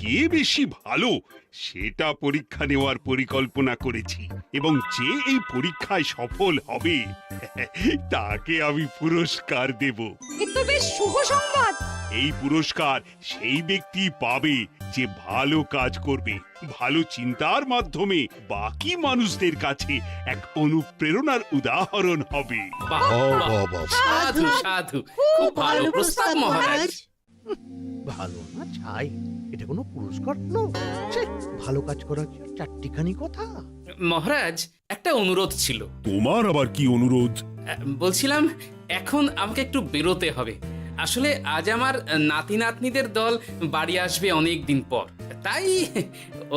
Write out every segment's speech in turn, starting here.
কে বেশি ভালো সেটা পরীক্ষা নেওয়ার পরিকল্পনা করেছি, এবং যে এই পরীক্ষায় সফল হবে তাকে আমি পুরস্কার দেব। এ তো বেশ শুভ সংবাদ। এই পুরস্কার সেই ব্যক্তি পাবে যে ভালো কাজ করবে, ভালো চিন্তার মাধ্যমে বাকি মানুষদের কাছে এক অনুপ্রেরণার উদাহরণ হবে। বাহ, বাহ, সাধু সাধু, খুব ভালো প্রস্তাব মহারাজ। ভালো না ছাই, এটা কোনো পুরস্কার নয়। ছে, ভালো কাজ করার কি আর চারটিখানি কথা? মহারাজ, একটা অনুরোধ ছিল। তোমার আবার কি অনুরোধ? বলছিলাম, এখন আমাকে একটু বেরোতে হবে। আসলে আজ আমার নাতি নাতনিদের দল বাড়ি আসবে অনেক দিন পর, তাই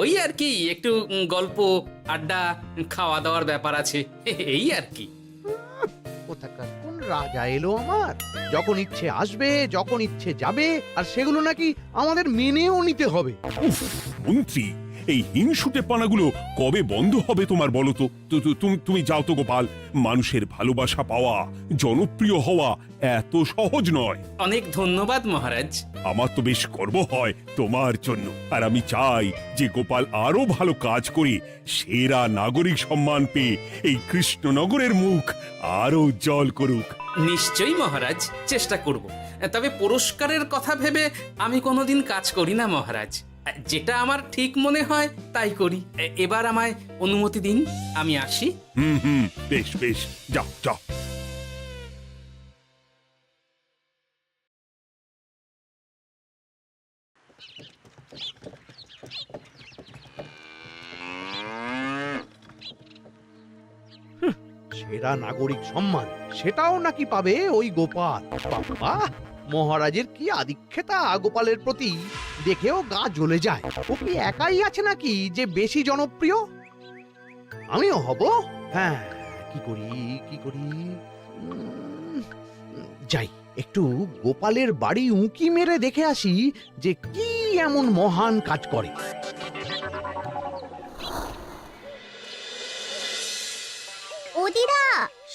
ওই আর কি একটু গল্প আড্ডা খাওয়া দাওয়ার ব্যাপার আছে, এই আর কি। কোথাকার কোন রাজা এলো আমার? যখন ইচ্ছে আসবে, যখন ইচ্ছে যাবে, আর সেগুলো নাকি আমাদের মেনেও নিতে হবে। মন্ত্রী, এই হিংসুটে পানাগুলো কবে বন্ধ হবে তোমার বলো তো? তুমি যাও তো গোপাল। মানুষের ভালোবাসা পাওয়া, জনপ্রিয় হওয়া এত সহজ নয়। অনেক ধন্যবাদ মহারাজ। আমার তো বেশ গর্ব হয় তোমার জন্য, আর আমি চাই যে গোপাল আরো ভালো কাজ করে সেরা নাগরিক সম্মান পেয়ে এই কৃষ্ণনগরের মুখ আরো উজ্জ্বল করুক। নিশ্চয়ই মহারাজ, চেষ্টা করব। তবে পুরস্কারের কথা ভেবে আমি কোনোদিন কাজ করি না মহারাজ। যেটা আমার ঠিক মনে হয় তাই করি। এবার আমায় অনুমতি দিন, আমি আসি। বেশ বেশ, যাও যাও। সেরা নাগরিক সম্মান সেটাও নাকি পাবে ওই গোপাল। বাবা, মহারাজের কি আদিক্ষেতা গোপালের প্রতি, দেখেও গা জ্বলে যায়। ও কি একাই আছে নাকি যে বেশি জনপ্রিয়? আমিও হব। হ্যাঁ, কি করি কি করি? যাই, একটু গোপালের বাড়ি উঁকি মেরে দেখে আসি যে কি এমন মহান কাজ করে। ও দিদা,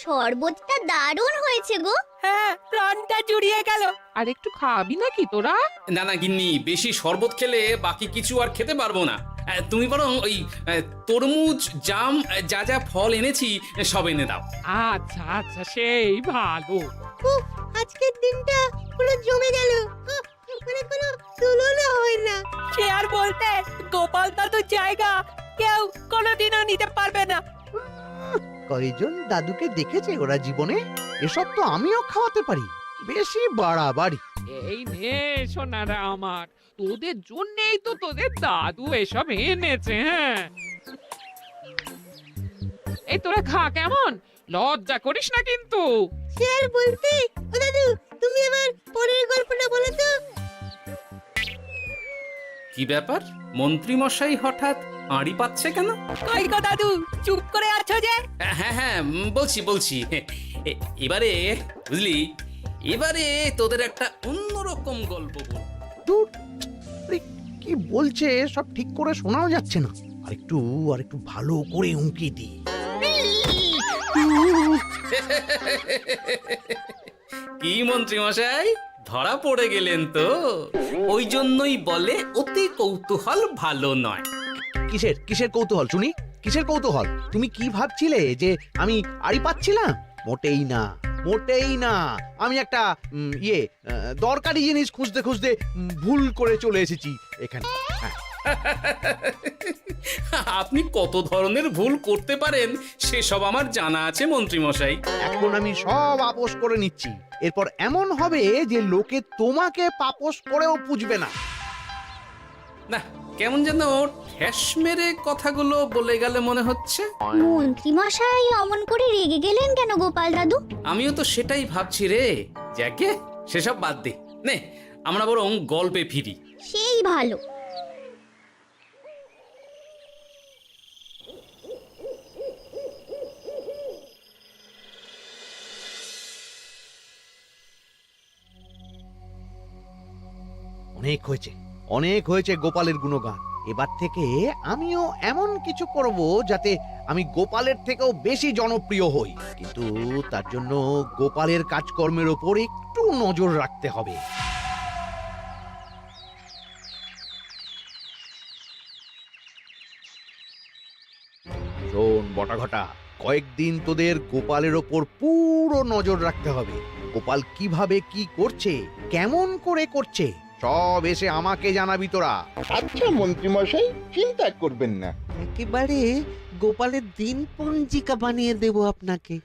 শরবতটা দারুণ হয়েছে গো। হ্যাঁ, প্রাণটা জুড়িয়ে গেল। আর একটু খাবি নাকি তোরা? না না গিন্নি, বেশি শরবত খেলে বাকি কিছু আর খেতে পারবো না। তুমি বরং ওই তরমুজ, জাম, যা যা ফল এনেছি সব এনে দাও। আচ্ছা আচ্ছা, সেই ভালো। উফ, আজকের দিনটা পুরো জমে গেল। মানে কোনো তুলনা হয় না। সে আর বলতে, গোপাল দাদুর জায়গা কেউ কোনোদিনও নিতে পারবে না। কয়জন দাদুকে দেখেছে ওরা জীবনে? এসব তো আমিও খাওয়াতে পারি। বেশি বাড়াবাড়ি। এই নে সোনারা আমার, তোদের জন্যই তো তোদের দাদু এসব এনেছে। হ্যাঁ, এই তোরা খা, কেমন? লজ্জা করিস না কিন্তু। সে আর বলতে, ও দাদু, তুমি এবার পরের গল্পটা বলো তো। কি ব্যাপার, মন্ত্রী মশাই হঠাৎ আড়ি পাচ্ছে কেন? কই গো দাদু, চুপ করে আছো যে? হ্যাঁ হ্যাঁ, বলছি। এবারে বুঝলি, এবারে তোদের একটা অন্যরকম গল্প বল। দূর, আরে কি বলছে সব ঠিক করে শোনাও যাচ্ছে না। আর একটু ভালো করে উঁকি দি। কি মন্ত্রী মশাই, ধরা পড়ে গেলেন তো? ওই জন্যই বলে অতি কৌতূহল ভালো নয়। কিসের কিসের কৌতূহল শুনি? কিসের কৌতূহল? তুমি কি ভাবছিলে যে আমি আড়ি পাচ্ছিলাম? মোটেই না, মোটেই না। আমি একটা দরকারি জিনিস খুঁজতে খুঁজতে ভুল করে চলে এসেছি এখানে। হ্যাঁ, আপনি কত ধরনের ভুল করতে পারেন সেসব আমার জানা আছে মন্ত্রী মশাই। এখন আমি সব আপোষ করে নিচ্ছি। এরপর এমন হবে যে লোকে তোমাকে পাপোশ করেও পুজবে না। না, কেমন যেন ঠেস মেরে কথাগুলো বলে গেলে মনে হচ্ছে। মন্ত্রী মশাই অমন করে রেগে গেলেন কেন গোপাল দাদু? আমিও তো সেটাই ভাবছি রে। যাকে সেসব বাদ দে, নে আমরা বরং গল্পে ফিরি। সেই ভালো। অনেক হয়েছে, অনেক হয়েছে গোপালের গুণগান। এবার থেকে আমিও এমন কিছু করব যাতে আমি গোপালের থেকেও বেশি জনপ্রিয় হই। কিন্তু তার জন্য গোপালের কাজকর্মের ওপর একটু নজর রাখতে হবে। শোন বটাঘটা, কয়েকদিন তোদের গোপালের ওপর পুরো নজর রাখতে হবে। গোপাল কিভাবে কি করছে, কেমন করে করছে, সব এসে আমাকে জানাবি তোরা। আচ্ছা মন্ত্রীমশাই, চিন্তা করবেন না। একেবারে গোপালের দিন পঞ্জিকা বানিয়ে দেব আপনাকে।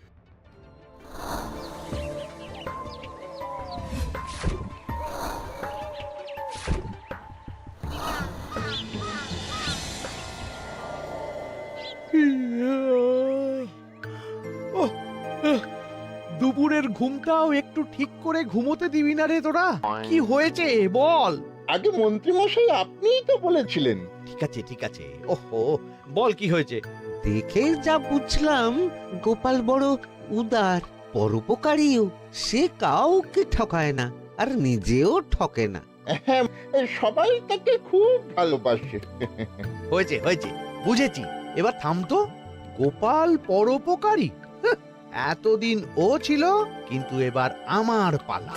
ওহ, আহ, দুপুরের ঘুমটাও একটু ঠিক করে ঘুমোতে দিবি না রে তোরা? কি হয়েছে বল। আগে মন্ত্রীমশাই আপনিই তো বলেছিলেন। ঠিক আছে ঠিক আছে, ওহো বল কি হয়েছে। দেখে যা বুঝলাম গোপাল বড় উদার, পরোপকারীও। সে কাউকে ঠকায় না, আর নিজেও ঠকে না। হ্যাঁ, সবাই তাকে খুব ভালোবাসে। হয়েছে হয়েছে, বুঝেছি। এবার থাম তো। গোপাল পরোপকারী? হাহ, এতদিন ও ছিল, কিন্তু এবার আমার পালা।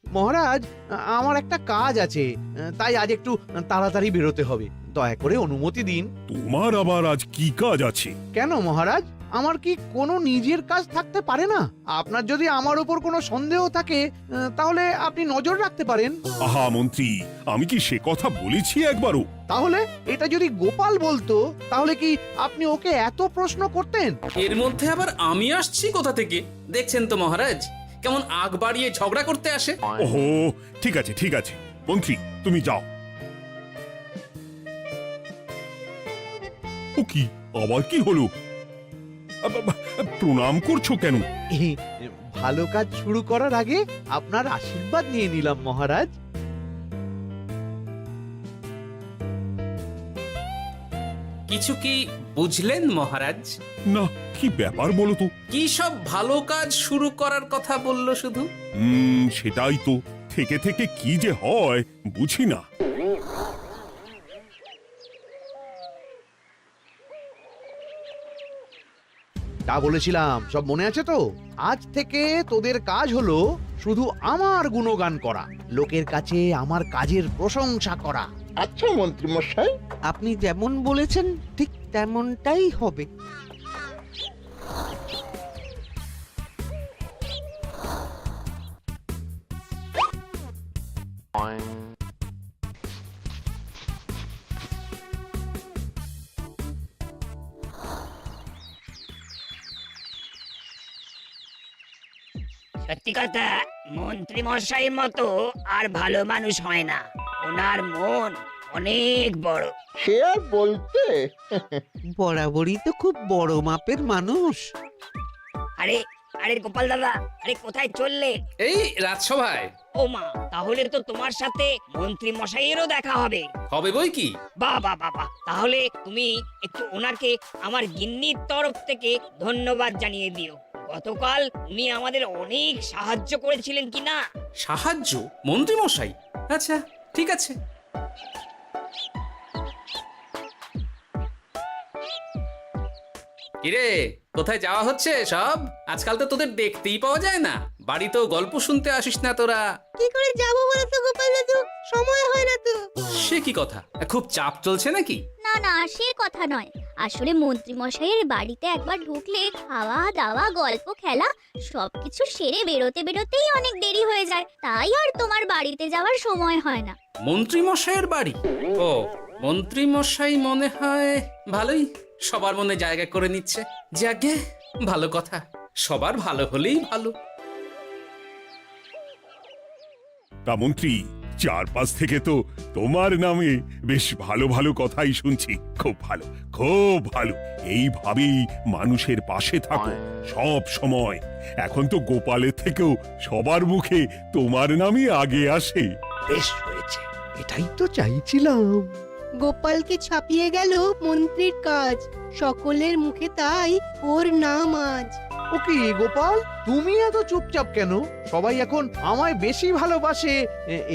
মহারাজ, আমার একটা কাজ আছে, তাই আজ একটু তাড়াতাড়ি বেরোতে হবে। দয়া করে অনুমতি দিন। তোমার আবার আজ কি কাজ আছে? কেন মহারাজ, আমার কি কোনো নিজের কাজ থাকতে পারে না? আপনার যদি আমার উপর কোনো সন্দেহ থাকে, তাহলে আপনি নজর রাখতে পারেন। আহা মন্ত্রী, আমি কি সে কথা বলেছি একবারও? তাহলে এটা যদি গোপাল বলতো, তাহলে কি আপনি ওকে এত প্রশ্ন করতেন? এর মধ্যে আবার আমি আসছি কোথা থেকে? দেখছেন তো মহারাজ, কেমন আগ বাড়িয়ে ঝগড়া করতে আসে। ওহো, ঠিক আছে ঠিক আছে, মন্ত্রী তুমি যাও। ও কি, আবার কি হলো? প্রণাম করছো কেন? ভালো কাজ শুরু করার আগে আপনার আশীর্বাদ নিয়ে নিলাম মহারাজ। কিছু কি বুঝলেন মহারাজ? না, কি ব্যাপার বলো তো? কি সব ভালো কাজ শুরু করার কথা বললো শুধু? সেটাই তো, থেকে থেকে কি যে হয় বুঝি না। তা বলেছিলাম, সব মনে আছে তো? আজ থেকে তোদের কাজ হলো শুধু আমার গুণগান করা, লোকের কাছে আমার কাজের প্রশংসা করা। আচ্ছা মন্ত্রীমশাই। আপনি যেমন বলেছেন ঠিক তেমনটাই হবে। সত্যি কথা, মন্ত্রী মশাইয়ের মতো আর ভালো মানুষ হয় না। ওনার মন অনেক বড়। সে আর বলতে। বরাবরই তো খুব বড় মাপের মানুষ। আরে আরে গোপাল দাদা, আরে কোথায় চললে? এই রাজসভায়। ও মা, তাহলে তো তোমার সাথে মন্ত্রী মশাইয়েরও দেখা হবে। হবে বই কি? বাহ বাহ বাহ বাহ, তাহলে তুমি একটু ওনাকে আমার গিন্নির তরফ থেকে ধন্যবাদ জানিয়ে দিও। গতকাল উনি আমাদের অনেক সাহায্য করেছিলেন কিনা। সাহায্য? মন্ত্রী মশাই? আচ্ছা ঠিক আছে। কিরে, কোথায় যাওয়া হচ্ছে সব? আজকাল তো তোদের দেখতেই পাওয়া যায় না। বাড়িতেও গল্প শুনতে আসিস না তোরা। কি করে যাবো বলো তো গোপাল দাদু, সময় হয় না তো। সে কি কথা, খুব চাপ চলছে নাকি? না না, সে কথা নয়। আসলে মন্ত্রী মশাইয়ের বাড়িতে একবার ঢুকলে খাওয়া দাওয়া গল্প খেলা সবকিছু সেরে বেরোতে বেরোতেই অনেক দেরি হয়ে যায়, তাই আর তোমার বাড়িতে যাওয়ার সময় হয় না। মন্ত্রী মশাইয়ের বাড়ি? ও, মন্ত্রী মশাই মনে হয় ভালোই সবার মনে জায়গা করে নিচ্ছে। যাকে ভালো কথা, সবার ভালো হলেই ভালো। তা মন্ত্রী, চারপাশ থেকে তো তোমার নামে বেশ ভালো ভালো কথাই শুনছি। খুব ভালো, খুব ভালো। এইভাবেই মানুষের পাশে থাকো সব সময়। এখন তো গোপালের থেকেও সবার মুখে তোমার নামই আগে আসে। বেশ হয়েছে, এটাই তো চাইছিলাম। গোপালকে ছাপিয়ে গেল মন্ত্রীর কাজ, সকলের মুখে তাই ওর নাম আজ। ও কি গোপাল, তুমি এত চুপচাপ কেন? সবাই এখন আমায় বেশি ভালোবাসে,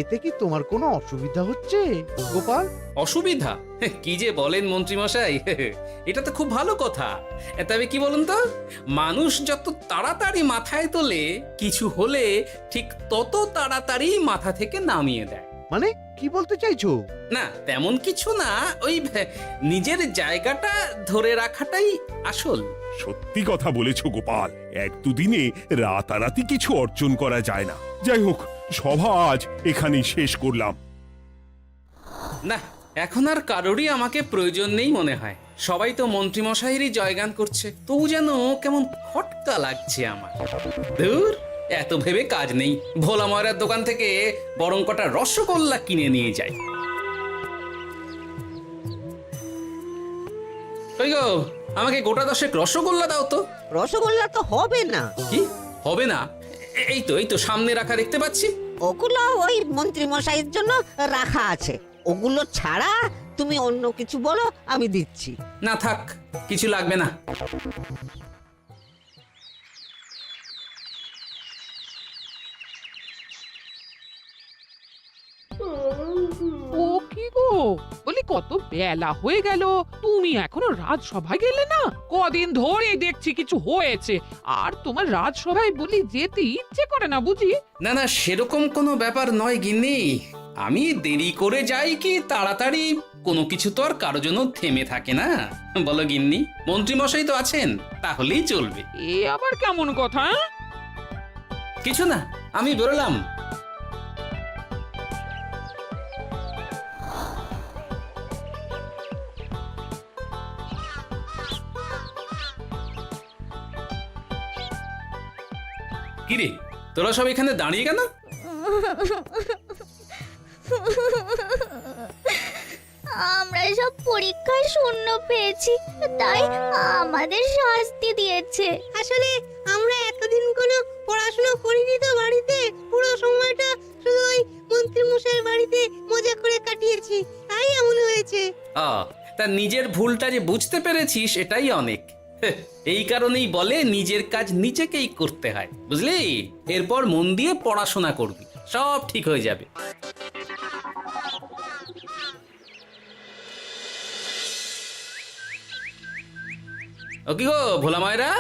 এতে কি তোমার কোনো অসুবিধা হচ্ছে গোপাল? অসুবিধা? কি যে বলেন মন্ত্রী মশাই, এটা তো খুব ভালো কথা। তবে কি বলুন তো, মানুষ যত তাড়াতাড়ি মাথায় তোলে, কিছু হলে ঠিক তত তাড়াতাড়ি মাথা থেকে নামিয়ে দেয়। মানে কি বলতে চাইছো? না তেমন কিছু না, ওই নিজের জায়গাটা ধরে রাখাটাই আসল। সত্যি কথা বলেছো গোপাল, এক দুদিনে রাতারাতি কিছু অর্জন করা যায় না। যাই হোক, সভা আজ এখানেই শেষ করলাম। না এখন আর কারোরই আমাকে প্রয়োজন নেই মনে হয়। সবাই তো মন্ত্রীমশাইয়েরই জয়গান করছে, তবু যেন কেমন খটকা লাগছে আমার। ধুর, এত ভেবে কাজ নেই, ভোলা ময়রার দোকান থেকে বরং কটা রসগোল্লা কিনে নিয়ে যাই। ওই গো, আমাকে গোটা 10 রসগোল্লা দাও তো। রসগোল্লা তো হবে না। কি হবে না? এই তো সামনে রাখা দেখতে পাচ্ছি। ওগুলো ওই মন্ত্রী মশাইয়ের জন্য রাখা আছে, ওগুলো ছাড়া তুমি অন্য কিছু বলো, আমি দিচ্ছি। না থাক, কিছু লাগবে না। ও কি গো, বলি কত বেলা হয়ে গেল, তুমি এখনো রাজসভায় গেলে না? কদিন ধরে দেখছি কিছু হয়েছে, আর তোমার রাজসভায় বলি যেতে ইচ্ছে করে না বুঝি? না না, সেরকম কোনো ব্যাপার নয় গিন্নি। আমি দেরি করে যাই কি তাড়াতাড়ি, কোনো কিছু তো আর কারো জন্য থেমে থাকে না। বলো গিন্নি, মন্ত্রীমশাই তো আছেন, তাহলেই চলবে। এ আবার কেমন কথা? কিছু না, আমি বেরোলাম। কিরে, তোরা সব এখানে দাঁড়িয়ে কেন? আমরা সব পরীক্ষায় শূন্য পেয়েছি, তাই আমাদের শাস্তি দিয়েছে। আসলে আমরা এতদিন কোনো পড়াশোনা করিনি তো বাড়িতে, পুরো সময়টা শুধু ওই মন্ত্রী মশাইয়ের বাড়িতে মজা করে কাটিয়েছি, তাই এমন হয়েছে। তা নিজের ভুলটা যে বুঝতে পেরেছিস এটাই অনেক। এই কারণেই বলে নিজের কাজ নিজেকেই করতে হয়, বুঝলি? এরপর মন দিয়ে পড়াশোনা করবি, সব ঠিক হয়ে যাবে। ও কি গো ভোলা ময়রা,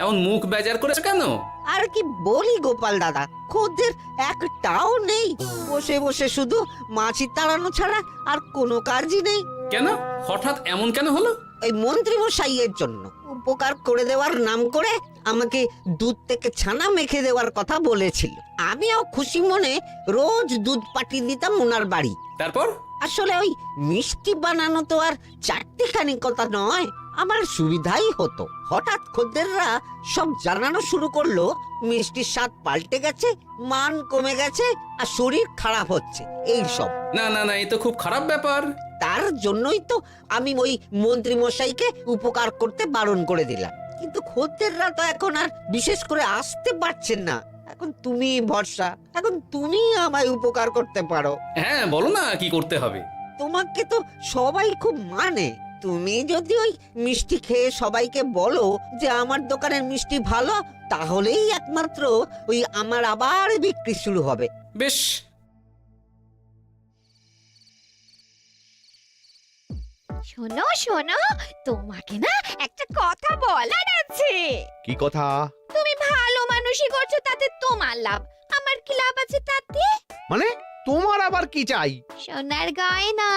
এমন মুখ বেজার করেছে কেন? আর কি বলি গোপাল দাদা, খদ্দের একটাও নেই, বসে বসে শুধু মাছি তাড়ানো ছাড়া আর কোনো কাজই নেই। কেন, হঠাৎ এমন কেন হলো? এই মন্ত্রী মশাইয়ের জন্য উপকার করে দেওয়ার নাম করে আমাকে দুধ থেকে ছানা মেখে দেওয়ার কথা বলেছিল। আমিও খুশি মনে রোজ দুধ পাঠিয়ে দিতাম ওনার বাড়ি। তারপর? আসলে ওই মিষ্টি বানানো তো আর চারটিখানি কথা নয়, আমার সুবিধাই হতো। হঠাৎ খদ্দেররা সব জানানো শুরু করলো মিষ্টির স্বাদ পাল্টে গেছে, মান কমে গেছে, আর শরীর খারাপ হচ্ছে, এই সব। না না না, এ তো খুব খারাপ ব্যাপার। তার জন্যই তো আমি ওই মন্ত্রী মশাইকে উপকার করতে বারণ করে দিলাম। কিন্তু খদ্দেররা তো এখন আর বিশেষ করে আসতে পারছেন না। এখন তুমি ভরসা, এখন তুমি আমায় উপকার করতে পারো। হ্যাঁ বলো না, কি করতে হবে? তোমাকে তো সবাই খুব মানে, তুমি যদি ওই মিষ্টি খেয়ে সবাইকে বলো যে আমার দোকানের মিষ্টি ভালো, তাহলেই একমাত্র ওই আমার আবার বিক্রি শুরু হবে। বেশ। শোনো শোনো, তোমাকে না একটা কথা বলার আছে। কি কথা? তুমি ভালো মানুষই করছো, তাতে তোমার লাভ, আমার কি লাভ আছে তাতে? মানে তোমার আবার কি চাই? সোনার গয়না,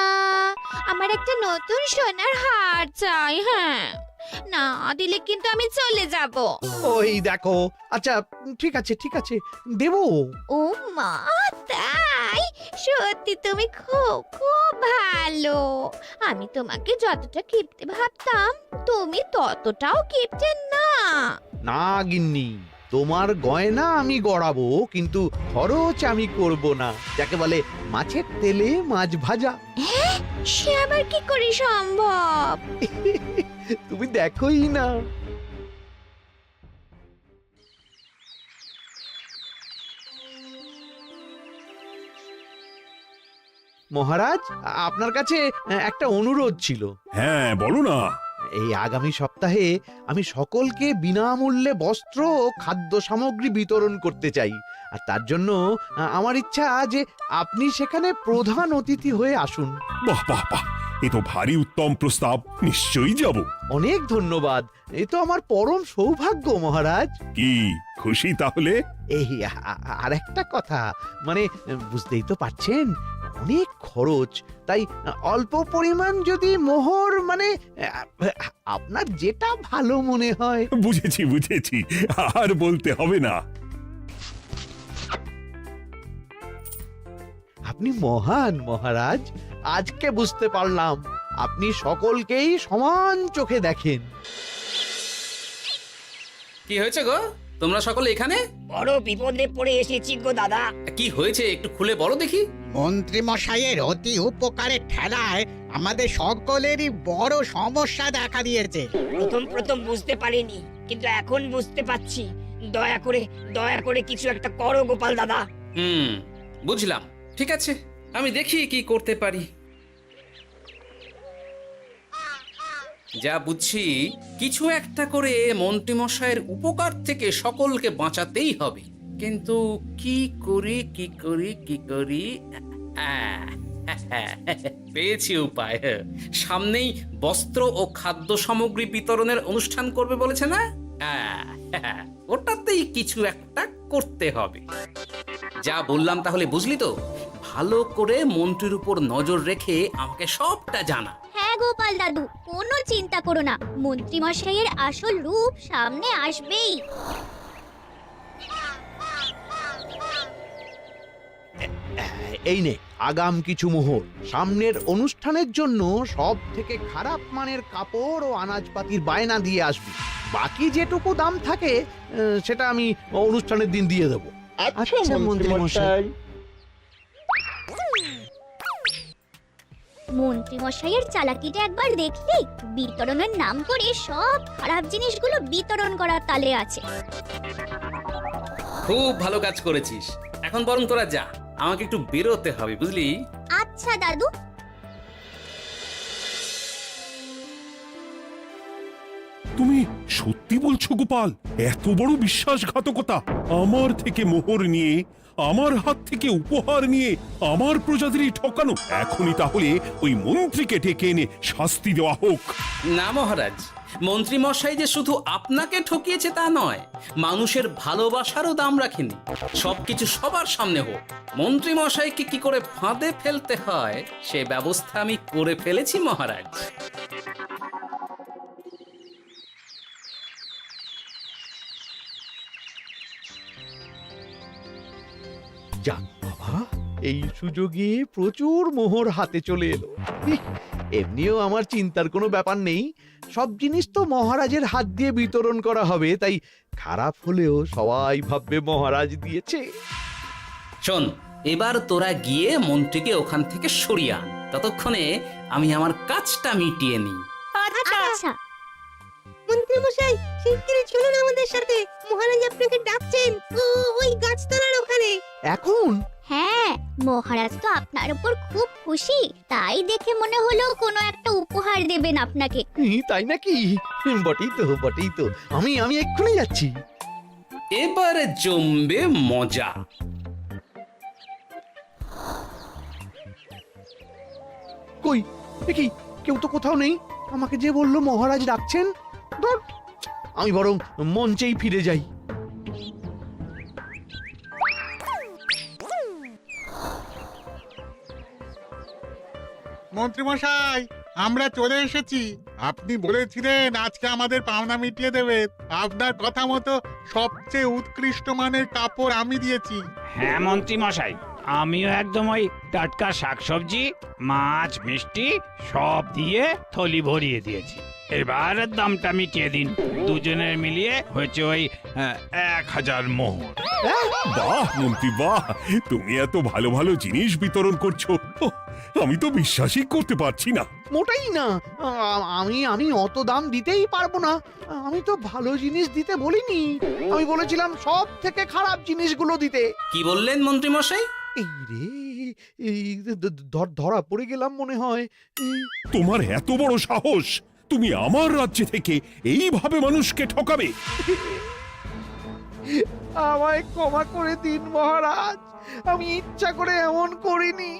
আমার একটা নতুন সোনার হার চাই। হ্যাঁ, না দিলে কিন্তু আমি চলে যাব। ওই দেখো, আচ্ছা ঠিক আছে ঠিক আছে, দেবো। ও মা, তাই? সত্যি তুমি খুব খুব ভালো। আমি তোমাকে যতটা কিপটে ভাবতাম, তুমি ততটাও কিপটে না। না গিন্নি, তোমার গয়না আমি গড়াবো, কিন্তু খরচ আমি করব না। যাকে বলে মাছের তেলে মাছ ভাজা। সে আবার কি করে সম্ভব? তুমি দেখোই না। মহারাজ, আপনার কাছে একটা অনুরোধ ছিল। হ্যাঁ বলো না। এই আগামী সপ্তাহে আমি সকলকে বিনামূল্যে বস্ত্র ও খাদ্য সামগ্রী বিতরণ করতে চাই, আর তার জন্য আমার ইচ্ছা যে আপনি সেখানে প্রধান অতিথি হয়ে আসুন। বাহ বাহ বাহ, এ তো ভারী উত্তম প্রস্তাব, নিশ্চয়ই যাব। অনেক ধন্যবাদ, এ তো আমার পরম সৌভাগ্য মহারাজ। কি খুশি তাহলে? এই আর একটা কথা, মানে বুঝতেই তো পারছেন, অনেক খরচ, তাই অল্প পরিমাণ যদি মোহর মানে আপনার যেটা ভালো মনে হয়। বুঝেছি বুঝেছি, আর বলতে হবে না। আপনি মহান মহারাজ, আজকে বুঝতে পারলাম আপনি সকলকেই সমান চোখে দেখেন। কি হয়েছে গো, তোমরা সকলে এখানে? বড় বিপদে পড়ে এসেছি গো দাদা। কি হয়েছে একটু খুলে বলো দেখি। মন্ত্রী মশাইয়ের অতি উপকারের ঠেলায় আমাদের সকলেরই বড় সমস্যা দেখা দিয়েছে। প্রথম বুঝতে পারিনি, কিন্তু এখন বুঝতে পারছি। দয়া করে কিছু একটা করো গোপাল দাদা। বুঝলাম, ঠিক আছে, আমি দেখি কি করতে পারি। যা বুঝছি, কিছু একটা করে মন্ত্রীমশাইয়ের উপকার থেকে সকলকে বাঁচাতেই হবে। কিন্তু কি করি পেয়েছি উপায়। সামনেই বস্ত্র ও খাদ্য সামগ্রী বিতরণের অনুষ্ঠান করবে বলেছে না? ওটাতেই কিছু একটা করতে হবে। যা বললাম তাহলে বুঝলি তো? ভালো করে মন্ত্রীর উপর নজর রেখে আমাকে সবটা জানা। হ্যাঁ গোপাল দাদু, কোনো চিন্তা করো না, মন্ত্রী মশাইয়ের আসল রূপ সামনে আসবেই। এই নে আগাম কিছু মোহর। সামনের অনুষ্ঠানের জন্য সব থেকে খারাপ মানের কাপড় ও আনাজপাতির বায়না দিয়ে আসবি। বাকি যেটুকু দাম থাকে সেটা আমি অনুষ্ঠানের দিন দিয়ে দেবো। আচ্ছা মন্ত্রী মশাই। মন্ত্রী মশাইয়ের চালাকিটা একবার দেখলি? বিতরণের নাম করে সব খারাপ জিনিসগুলো বিতরণ করার তালে আছে। খুব ভালো কাজ করেছিস। এখন বরং তোরা যা, আমাকে একটু বেরোতে হবে, বুঝলি? আচ্ছা দাদু। তুমি সত্যি বলছো গোপাল? এত বড় বিশ্বাসঘাতকতা! আমার থেকে মোহর নিয়ে, আমার হাত থেকে উপহার নিয়ে আমার প্রজাদেরই ঠকানো। এখনই তাহলে ওই মন্ত্রীকে ডেকে এনে শাস্তি দেওয়া হোক। না মহারাজ, মন্ত্রী মশাই যে শুধু আপনাকে ঠকিয়েছে তা নয়, মানুষের ভালোবাসারও দাম রাখেনি। সবকিছু সবার সামনে হোক। মন্ত্রী মশাইকে কি করে ফাঁদে ফেলতে হয় সে ব্যবস্থা আমি করে ফেলেছি মহারাজ। যাক বাবা, এই সুযোগে প্রচুর মোহর হাতে চলে এলো। এমনিও আমার চিন্তার কোনো ব্যাপার নেই, সব জিনিস তো মহারাজের হাত দিয়ে বিতরণ করা হবে, তাই খারাপ হলেও সবাই ভাববে মহারাজ দিয়েছে। শোন, এবার তোরা গিয়ে মন্ত্রীকে ওখান থেকে সরিয়ে আন। ততক্ষণে আমি আমার কাজটা মিটিয়ে নিই। আচ্ছা। মন্ত্রী মশাই, শিগগিরই চলুন আমাদের সাথে। মহারাজ আপনাকে ডাকছেন ওই গাছতলার ওখানে। এখন? হ্যাঁ, মহারাজ তো আপনার উপর খুব খুশি, তাই দেখে মনে হলো কোনো একটা উপহার দেবেন আপনাকে। তাই নাকি? বটেই তো। আমি এক্ষুনি যাচ্ছি। এবারে জমবে মজা। কই দেখি কেউ তো কোথাও নেই। আমাকে যে বললো মহারাজ ডাকছেন, ধর আমি বরং মঞ্চেই ফিরে যাই। মন্ত্রী মশাই, আমরা চলে এসেছি। আপনি বলেছিলেন আজকে আমাদের পাওনা মিটিয়ে দেবেন। আপনার কথা মতো সবচেয়ে উৎকৃষ্ট মানের কাপড় আমি দিয়েছি। হ্যাঁ মন্ত্রী মশাই, আমিও একদম ওই টাটকা শাকসবজি, মাছ, মিষ্টি সব দিয়ে থলি ভরিয়ে দিয়েছি। এবার দামটা মিটিয়ে দিন। দুজনের মিলিয়ে হয়েছে ওই 1000 মোহর। বাহ মন্ত্রী বাহ, তুমি এত ভালো ভালো জিনিস বিতরণ করছো, আমি তো বিশ্বাসই করতে পারছি না। মোটাই না, আমি অত দাম দিতেই পারবো না। আমি তো ভালো জিনিস দিতে বলিনি, আমি বলেছিলাম সব থেকে খারাপ জিনিসগুলো দিতে। কি বললেন মন্ত্রী মশাই? এই রে, এই ধরা পড়ে গেলাম মনে হয়। তোমার এত বড় সাহস, তুমি আমার রাজ্য থেকে এইভাবে মানুষকে ঠকাবে? আমায় ক্ষমা করে দিন মহারাজ, আমি ইচ্ছা করে এমন করিনি।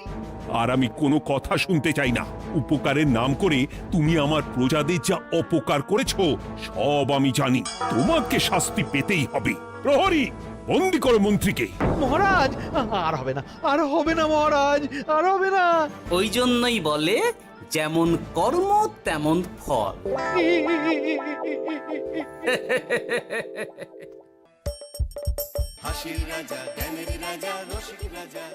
আর আমি কোনো কথা শুনতে চাই না। উপকারের নাম করে তুমি আমার প্রজাদের যা অপকার করেছো সব আমি জানি। তোমাকে শাস্তি পেতেই হবে। প্রহরী, বন্দি করো মন্ত্রীকে। মহারাজ, আর হবে না, আর হবে না মহারাজ, আর হবে না। ওই জন্যই বলে যেমন কর্ম তেমন ফল। হাসির রাজা, জ্ঞানের রাজা, রসিক রাজা।